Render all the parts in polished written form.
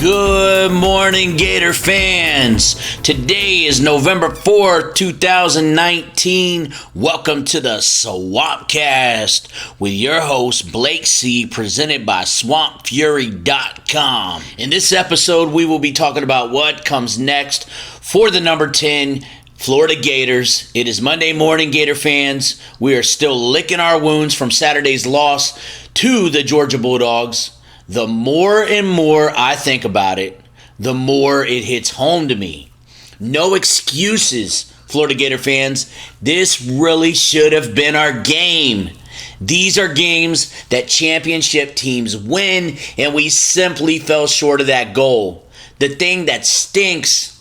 Good morning, Gator fans. Today is November 4th, 2019. Welcome to the SwampCast with your host, Blake C., presented by SwampFury.com. In this episode, we will be talking about what comes next for the number 10 Florida Gators. It is Monday morning, Gator fans. We are still licking our wounds from Saturday's loss to the Georgia Bulldogs. The more and more I think about it, the more it hits home to me. No excuses, Florida Gator fans. This really should have been our game. These are games that championship teams win, and we simply fell short of that goal. The thing that stinks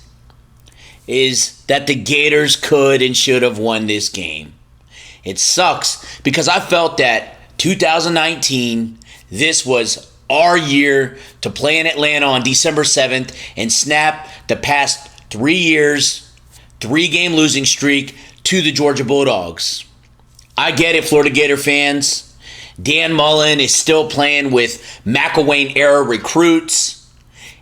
is that the Gators could and should have won this game. It sucks because I felt that 2019, this was our year to play in Atlanta on December 7th and snap the past 3 years, 3-game losing streak to the Georgia Bulldogs. I get it, Florida Gator fans. Dan Mullen is still playing with McElwain-era recruits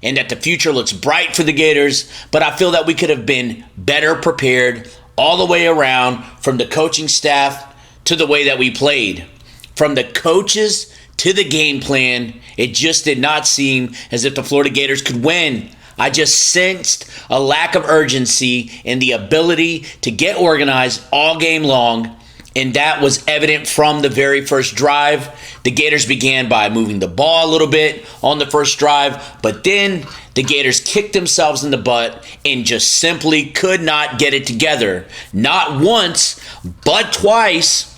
and that the future looks bright for the Gators, but I feel that we could have been better prepared all the way around, from the coaching staff to the way that we played. From the coaches to the game plan, it just did not seem as if the Florida Gators could win. I just sensed a lack of urgency and the ability to get organized all game long, and that was evident from the very first drive. The Gators began by moving the ball a little bit on the first drive, but then the Gators kicked themselves in the butt and just simply could not get it together. Not once, but twice.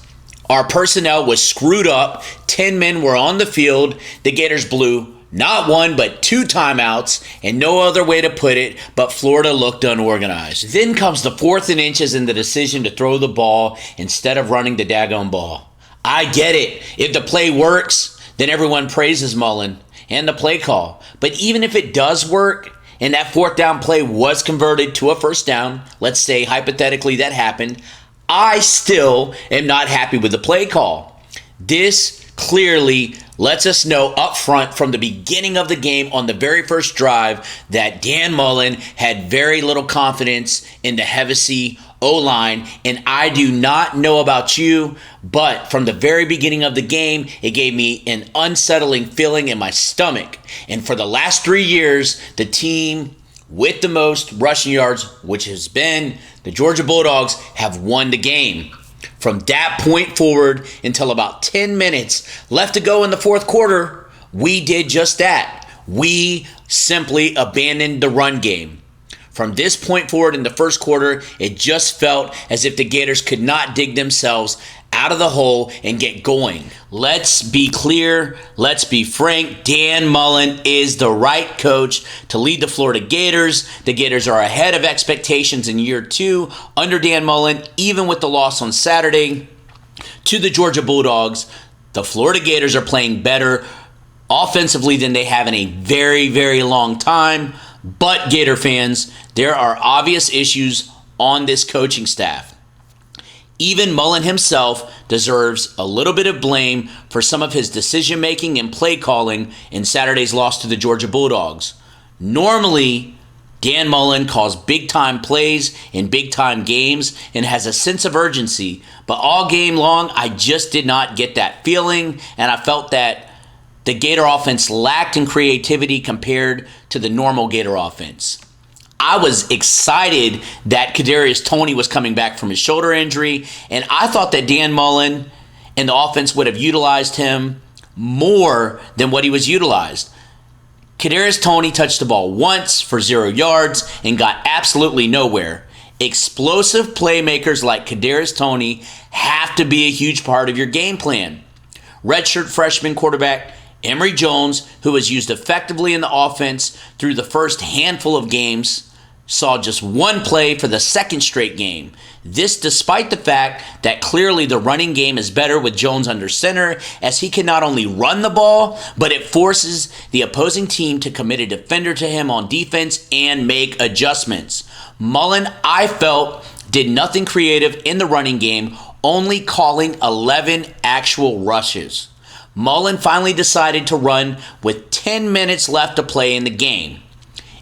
Our personnel was screwed up. 10 men were on the field. The Gators blew not one, but 2 timeouts, and no other way to put it, but Florida looked unorganized. Then comes the 4th and inches and the decision to throw the ball instead of running the daggone ball. I get it. If the play works, then everyone praises Mullen and the play call. But even if it does work, and that 4th down play was converted to a first down, let's say hypothetically that happened, I still am not happy with the play call. This clearly lets us know up front from the beginning of the game on the very first drive that Dan Mullen had very little confidence in the Hevesy O-line, and I do not know about you, but from the very beginning of the game, it gave me an unsettling feeling in my stomach. And for the last 3 years, the team with the most rushing yards, which has been the Georgia Bulldogs, have won the game. From that point forward until about 10 minutes left to go in the fourth quarter, we did just that. We simply abandoned the run game. From this point forward in the first quarter, it just felt as if the Gators could not dig themselves out of the hole and get going. Let's be clear. Let's be frank. Dan Mullen is the right coach to lead the Florida Gators. The Gators are ahead of expectations in year 2 under Dan Mullen, even with the loss on Saturday to the Georgia Bulldogs. The Florida Gators are playing better offensively than they have in a very, very long time. But Gator fans, there are obvious issues on this coaching staff. Even Mullen himself deserves a little bit of blame for some of his decision-making and play calling in Saturday's loss to the Georgia Bulldogs. Normally, Dan Mullen calls big-time plays in big-time games and has a sense of urgency, but all game long, I just did not get that feeling, and I felt that the Gator offense lacked in creativity compared to the normal Gator offense. I was excited that Kadarius Toney was coming back from his shoulder injury, and I thought that Dan Mullen and the offense would have utilized him more than what he was utilized. Kadarius Toney touched the ball once for 0 yards and got absolutely nowhere. Explosive playmakers like Kadarius Toney have to be a huge part of your game plan. Redshirt freshman quarterback Emory Jones, who was used effectively in the offense through the first handful of games, saw just one play for the second straight game. This despite the fact that clearly the running game is better with Jones under center, as he can not only run the ball, but it forces the opposing team to commit a defender to him on defense and make adjustments. Mullen, I felt, did nothing creative in the running game, only calling 11 actual rushes. Mullen finally decided to run with 10 minutes left to play in the game.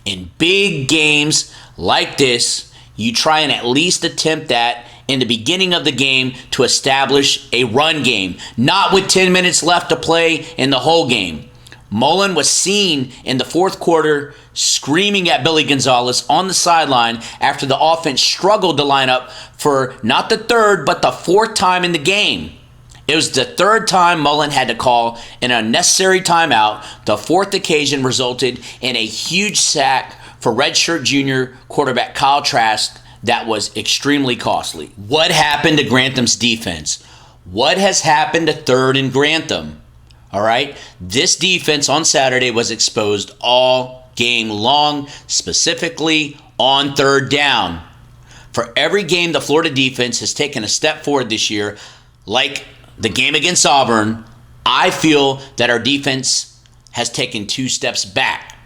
In big games like this, you try and at least attempt that in the beginning of the game to establish a run game, not with 10 minutes left to play in the whole game. Mullen was seen in the fourth quarter screaming at Billy Gonzalez on the sideline after the offense struggled to line up for not the third, but the fourth time in the game. It was the third time Mullen had to call an unnecessary timeout. The fourth occasion resulted in a huge sack for redshirt junior quarterback Kyle Trask that was extremely costly. What happened to Grantham's defense? What has happened to third and Grantham? All right, this defense on Saturday was exposed all game long, specifically on third down. For every game the Florida defense has taken a step forward this year, like the game against Auburn, I feel that our defense has taken 2 steps back.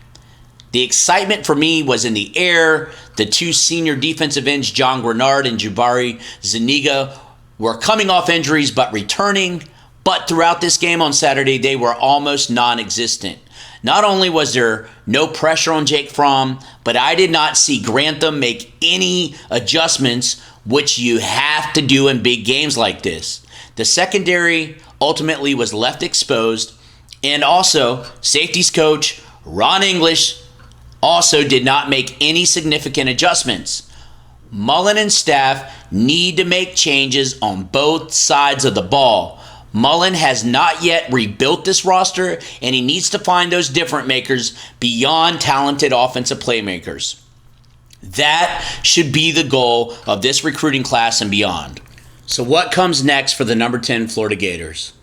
The excitement for me was in the air. The 2 senior defensive ends, John Grenard and Jabari Zuniga, were coming off injuries but returning. But throughout this game on Saturday, they were almost non-existent. Not only was there no pressure on Jake Fromm, but I did not see Grantham make any adjustments, which you have to do in big games like this. The secondary ultimately was left exposed, and also safeties coach Ron English also did not make any significant adjustments. Mullen and staff need to make changes on both sides of the ball. Mullen has not yet rebuilt this roster, and he needs to find those difference makers beyond talented offensive playmakers. That should be the goal of this recruiting class and beyond. So what comes next for the number 10 Florida Gators?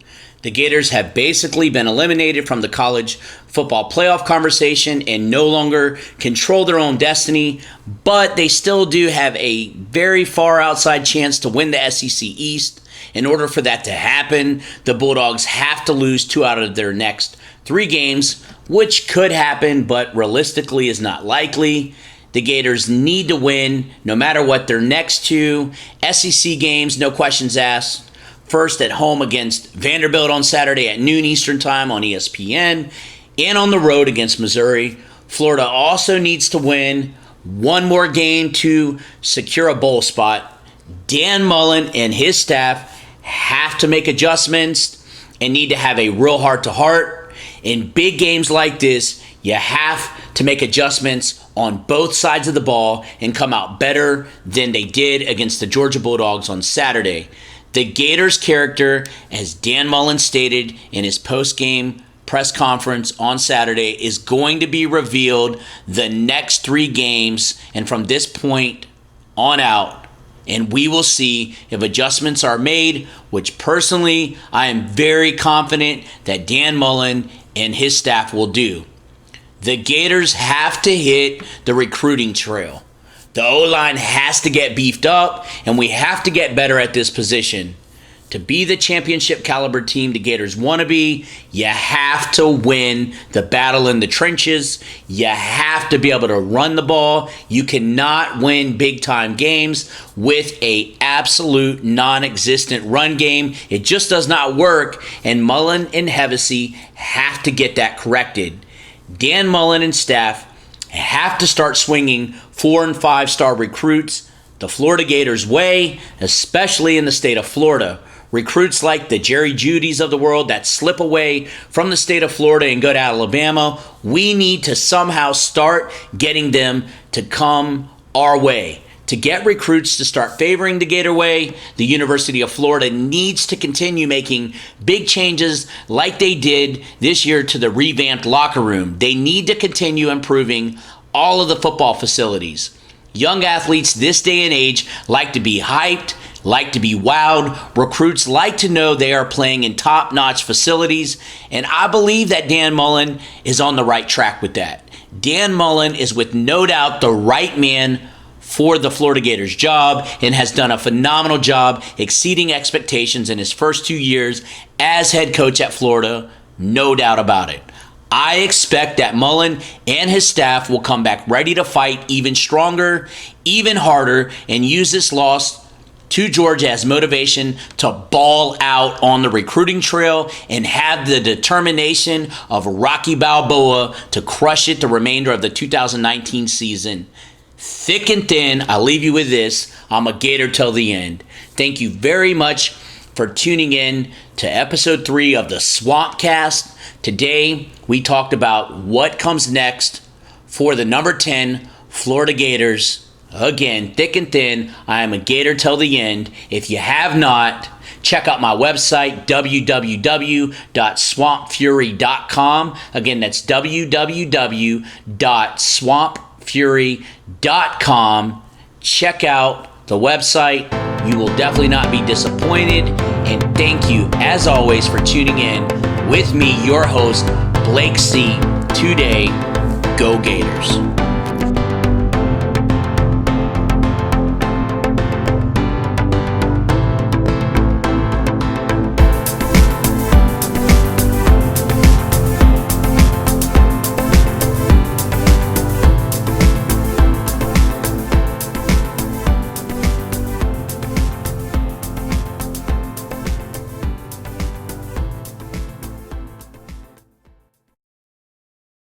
The Gators have basically been eliminated from the college football playoff conversation and no longer control their own destiny, but they still do have a very far outside chance to win the SEC East. In order for that to happen, the Bulldogs have to lose 2 out of their next 3 games, which could happen, but realistically is not likely. The Gators need to win no matter what their next 2 SEC games, no questions asked. First at home against Vanderbilt on Saturday at noon Eastern Time on ESPN, and on the road against Missouri. Florida also needs to win 1 more game to secure a bowl spot. Dan Mullen and his staff have to make adjustments and need to have a real heart-to-heart. In big games like this, you have to make adjustments on both sides of the ball and come out better than they did against the Georgia Bulldogs on Saturday. The Gators' character, as Dan Mullen stated in his post-game press conference on Saturday, is going to be revealed the next 3 games and from this point on out. And we will see if adjustments are made, which personally I am very confident that Dan Mullen and his staff will do. The Gators have to hit the recruiting trail. The O-line has to get beefed up, and we have to get better at this position. To be the championship caliber team the Gators want to be, you have to win the battle in the trenches. You have to be able to run the ball. You cannot win big-time games with an absolute non-existent run game. It just does not work, and Mullen and Hevesy have to get that corrected. Dan Mullen and staff have to start swinging 4- and 5-star recruits the Florida Gators way, especially in the state of Florida. Recruits like the Jerry Judys of the world that slip away from the state of Florida and go to Alabama, we need to somehow start getting them to come our way. To get recruits to start favoring the Gator way, the University of Florida needs to continue making big changes like they did this year to the revamped locker room. They need to continue improving all of the football facilities. Young athletes this day and age like to be hyped, like to be wowed. Recruits like to know they are playing in top-notch facilities, and I believe that Dan Mullen is on the right track with that. Dan Mullen is with no doubt the right man for the Florida Gators job and has done a phenomenal job exceeding expectations in his first 2 years as head coach at Florida, no doubt about it. I expect that Mullen and his staff will come back ready to fight even stronger, even harder, and use this loss to Georgia as motivation to ball out on the recruiting trail and have the determination of Rocky Balboa to crush it the remainder of the 2019 season. Thick and thin, I'll leave you with this. I'm a Gator till the end. Thank you very much for tuning in to episode 3 of the SwampCast. Today, we talked about what comes next for the number 10 Florida Gators. Again, thick and thin, I am a Gator till the end. If you have not, check out my website, www.swampfury.com. Again, that's www.swampfury.com. Check out the website. You will definitely not be disappointed. And thank you, as always, for tuning in with me, your host, Blake C. Today, go Gators.